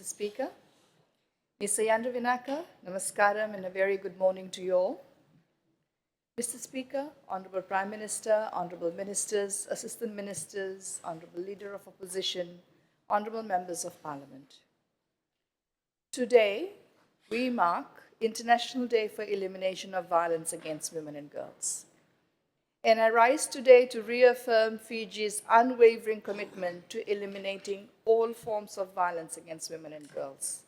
Speaker. Mr. Yandravinaka, Namaskaram, and a very good morning to you all. Mr. Speaker, Honorable Prime Minister, Honorable Ministers, Assistant Ministers, Honorable Leader of Opposition, Honorable Members of Parliament. Today, we mark International Day for Elimination of Violence Against Women and Girls. And I rise today to reaffirm Fiji's unwavering commitment to eliminating all forms of violence against women and girls.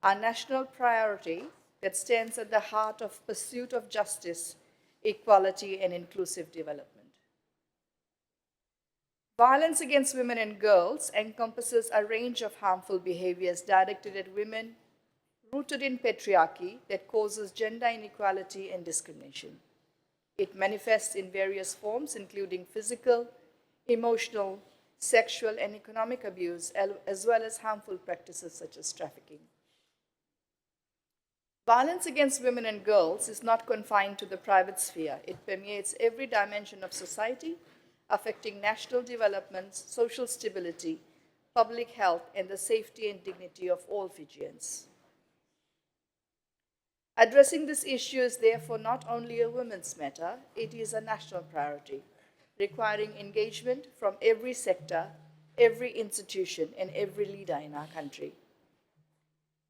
Our national priority that stands at the heart of pursuit of justice, equality, and inclusive development. Violence against women and girls encompasses a range of harmful behaviors directed at women, rooted in patriarchy that causes gender inequality and discrimination. It manifests in various forms, including physical, emotional, sexual, and economic abuse, as well as harmful practices such as trafficking. Violence against women and girls is not confined to the private sphere. It permeates every dimension of society, affecting national development, social stability, public health, and the safety and dignity of all Fijians. Addressing this issue is therefore not only a women's matter, it is a national priority, requiring engagement from every sector, every institution, and every leader in our country.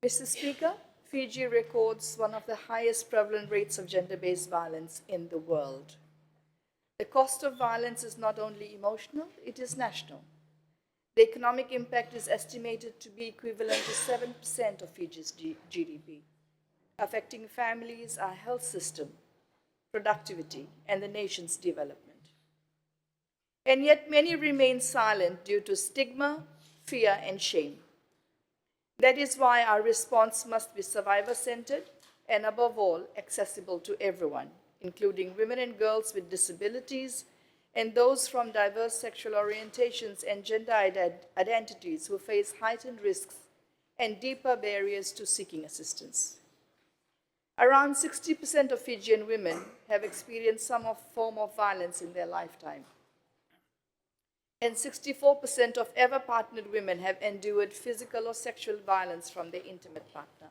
Mr. Speaker, Fiji records one of the highest prevalent rates of gender-based violence in the world. The cost of violence is not only emotional, it is national. The economic impact is estimated to be equivalent to 7% of Fiji's GDP. Affecting families, our health system, productivity, and the nation's development. And yet many remain silent due to stigma, fear, and shame. That is why our response must be survivor-centered and, above all, accessible to everyone, including women and girls with disabilities and those from diverse sexual orientations and gender identities who face heightened risks and deeper barriers to seeking assistance. Around 60% of Fijian women have experienced some form of violence in their lifetime. And 64% of ever partnered women have endured physical or sexual violence from their intimate partner.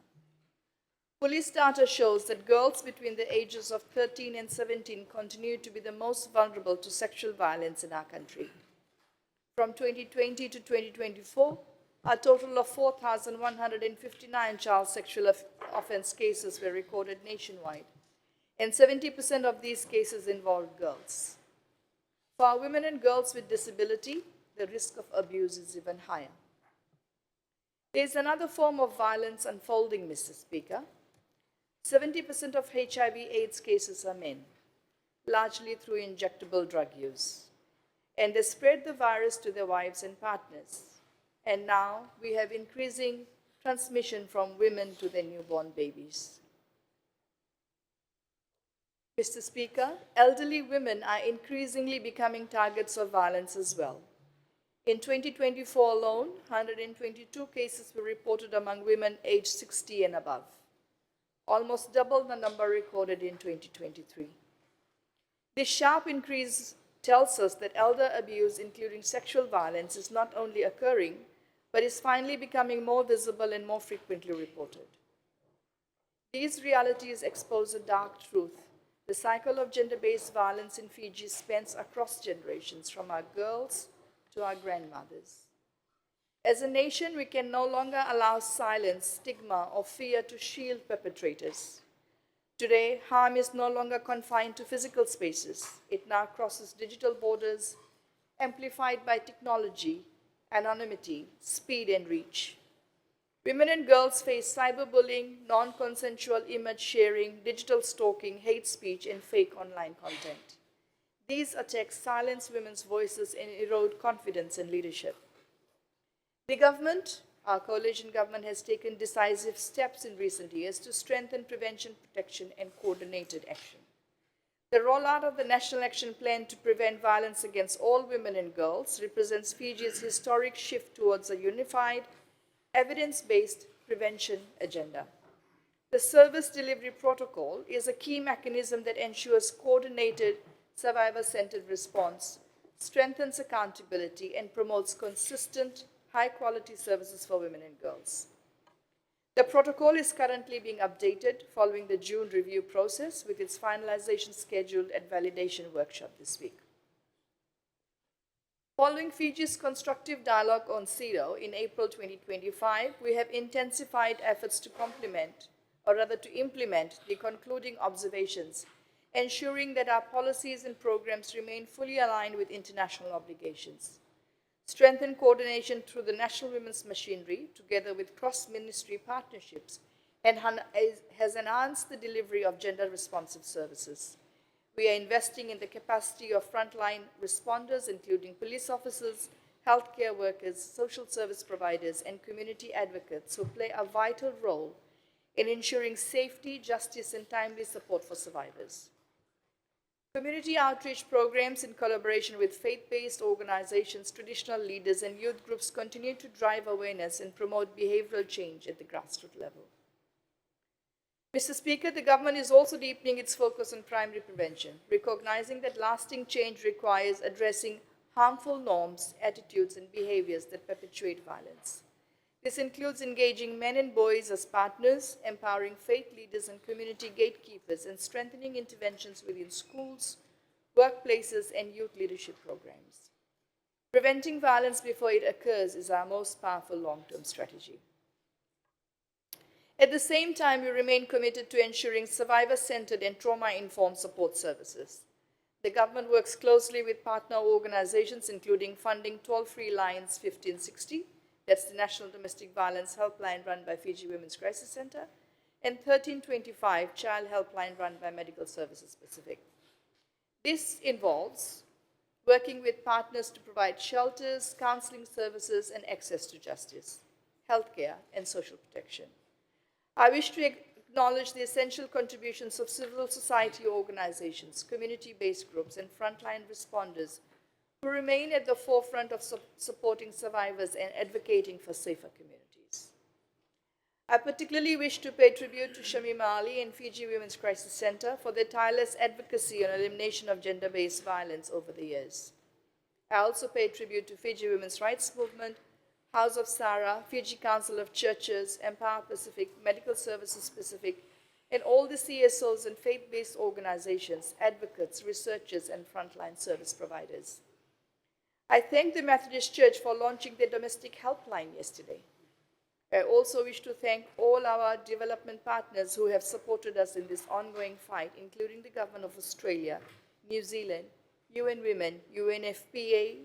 Police data shows that girls between the ages of 13 and 17 continue to be the most vulnerable to sexual violence in our country. From 2020 to 2024, a total of 4,159 child sexual offense cases were recorded nationwide, and 70% of these cases involved girls. For our women and girls with disability, the risk of abuse is even higher. There is another form of violence unfolding, Mr. Speaker. 70% of HIV/AIDS cases are men, largely through injectable drug use, and they spread the virus to their wives and partners. And now we have increasing transmission from women to their newborn babies. Mr. Speaker, elderly women are increasingly becoming targets of violence as well. In 2024 alone, 122 cases were reported among women aged 60 and above, almost double the number recorded in 2023. This sharp increase tells us that elder abuse, including sexual violence, is not only occurring, but is finally becoming more visible and more frequently reported. These realities expose a dark truth. The cycle of gender-based violence in Fiji spans across generations, from our girls to our grandmothers. As a nation, we can no longer allow silence, stigma, or fear to shield perpetrators. Today, harm is no longer confined to physical spaces. It now crosses digital borders, amplified by technology, anonymity, speed, and reach. Women and girls face cyberbullying, non-consensual image sharing, digital stalking, hate speech, and fake online content. These attacks silence women's voices and erode confidence in leadership. The government, our coalition government, has taken decisive steps in recent years to strengthen prevention, protection, and coordinated action. The rollout of the National Action Plan to prevent violence against all women and girls represents Fiji's historic shift towards a unified, evidence-based prevention agenda. The Service Delivery Protocol is a key mechanism that ensures coordinated, survivor-centered response, strengthens accountability, and promotes consistent, high-quality services for women and girls. The protocol is currently being updated following the June review process, with its finalization scheduled at validation workshop this week. Following Fiji's constructive dialogue on CEDAW in April 2025, we have intensified efforts to implement the concluding observations, ensuring that our policies and programs remain fully aligned with international obligations. Strengthen coordination through the National Women's Machinery, together with cross-ministry partnerships, and has enhanced the delivery of gender-responsive services. We are investing in the capacity of frontline responders, including police officers, healthcare workers, social service providers, and community advocates who play a vital role in ensuring safety, justice, and timely support for survivors. Community outreach programs in collaboration with faith-based organizations, traditional leaders, and youth groups continue to drive awareness and promote behavioral change at the grassroots level. Mr. Speaker, the government is also deepening its focus on primary prevention, recognizing that lasting change requires addressing harmful norms, attitudes, and behaviors that perpetuate violence. This includes engaging men and boys as partners, empowering faith leaders and community gatekeepers, and strengthening interventions within schools, workplaces, and youth leadership programs. Preventing violence before it occurs is our most powerful long-term strategy. At the same time, we remain committed to ensuring survivor-centered and trauma-informed support services. The government works closely with partner organizations, including funding toll-free lines 1560, that's the National Domestic Violence Helpline run by Fiji Women's Crisis Center, and 1325, Child Helpline run by Medical Services Pacific. This involves working with partners to provide shelters, counseling services, and access to justice, healthcare, and social protection. I wish to acknowledge the essential contributions of civil society organizations, community-based groups, and frontline responders who remain at the forefront of supporting survivors and advocating for safer communities. I particularly wish to pay tribute to Shamima Ali and Fiji Women's Crisis Center for their tireless advocacy on elimination of gender-based violence over the years. I also pay tribute to Fiji Women's Rights Movement, House of Sarah, Fiji Council of Churches, Empower Pacific, Medical Services Pacific, and all the CSOs and faith-based organizations, advocates, researchers, and frontline service providers. I thank the Methodist Church for launching their domestic helpline yesterday. I also wish to thank all our development partners who have supported us in this ongoing fight, including the Government of Australia, New Zealand, UN Women, UNFPA,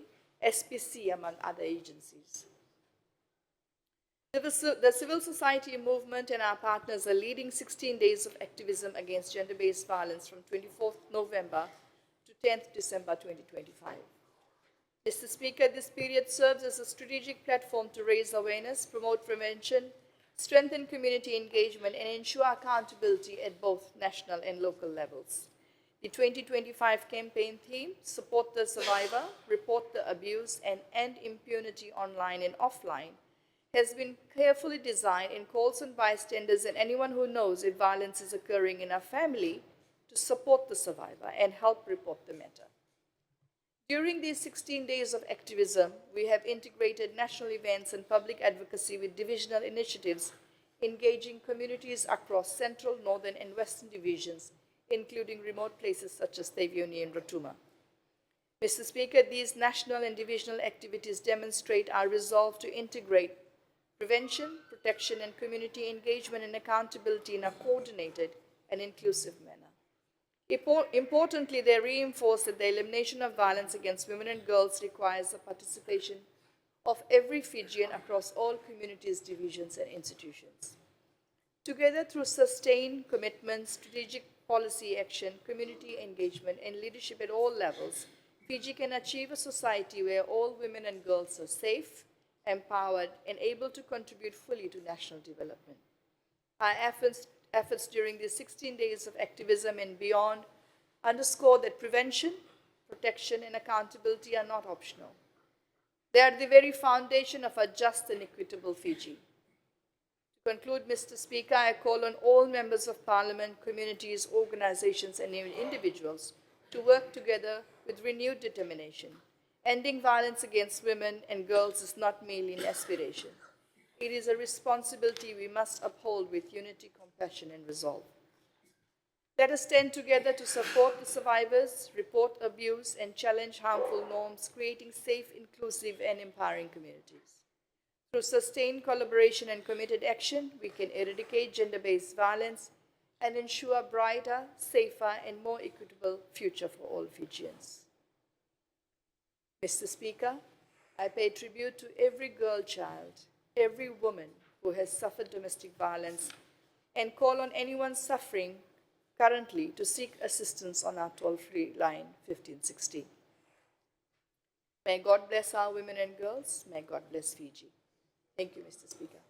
SPC, among other agencies. The civil society movement and our partners are leading 16 days of activism against gender-based violence from 24th November to 10th December 2025. Mr. Speaker, this period serves as a strategic platform to raise awareness, promote prevention, strengthen community engagement, and ensure accountability at both national and local levels. The 2025 campaign theme, Support the Survivor, Report the Abuse, and End Impunity Online and Offline, has been carefully designed and calls on bystanders and anyone who knows if violence is occurring in a family to support the survivor and help report the matter. During these 16 days of activism, we have integrated national events and public advocacy with divisional initiatives, engaging communities across central, northern, and western divisions, including remote places such as Tavioni and Rotuma. Mr. Speaker, these national and divisional activities demonstrate our resolve to integrate prevention, protection, and community engagement and accountability in a coordinated and inclusive manner. Importantly, they reinforce that the elimination of violence against women and girls requires the participation of every Fijian across all communities, divisions, and institutions. Together, through sustained commitment, strategic policy action, community engagement, and leadership at all levels, Fiji can achieve a society where all women and girls are safe, empowered, and able to contribute fully to national development. Our efforts during these 16 days of activism and beyond underscore that prevention, protection, and accountability are not optional. They are the very foundation of a just and equitable Fiji. To conclude, Mr. Speaker, I call on all members of Parliament, communities, organizations, and individuals to work together with renewed determination. Ending violence against women and girls is not merely an aspiration. It is a responsibility we must uphold with unity, compassion, and resolve. Let us stand together to support the survivors, report abuse, and challenge harmful norms, creating safe, inclusive, and empowering communities. Through sustained collaboration and committed action, we can eradicate gender-based violence and ensure a brighter, safer, and more equitable future for all Fijians. Mr. Speaker, I pay tribute to every girl child, every woman who has suffered domestic violence, and call on anyone suffering currently to seek assistance on our toll-free line 1560. May God bless our women and girls. May God bless Fiji. Thank you, Mr. Speaker.